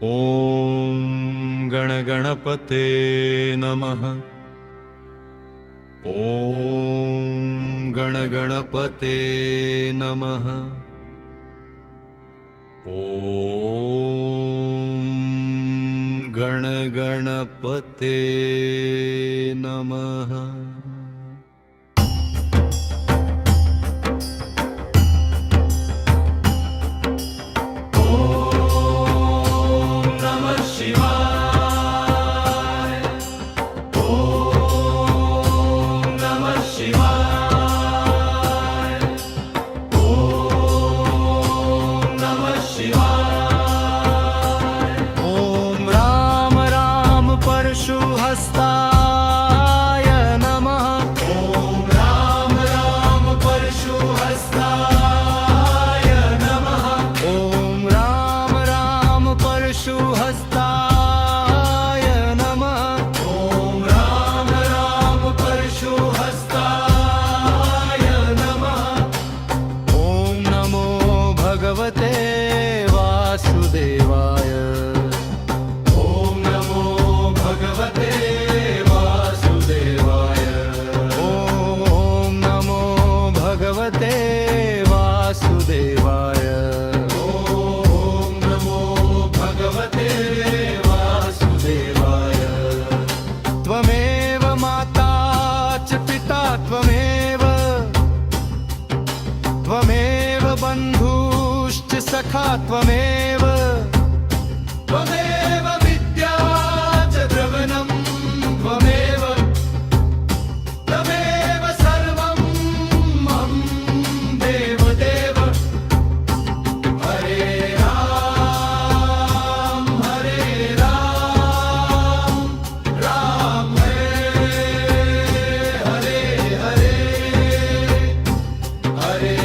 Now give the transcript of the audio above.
ॐ गणगणपते नमः। ॐ गणगणपते नमः। ॐ गणगणपते नमः। हस्ताय नमः। ॐ राम राम परशुहस्ताय नमः। ॐ राम राम परशुहस्ताय नमः। ॐ राम राम परशुहस्ताय नमः। ॐ नमो भगवते वासुदेवाय। त्वमेव माता च पिता त्वमेव बन्धुश्च सखा त्वमेव विद्या च द्रवणं त्वमेव सर्वं मम देवदेव। हरे राम राम हरे हरे हरे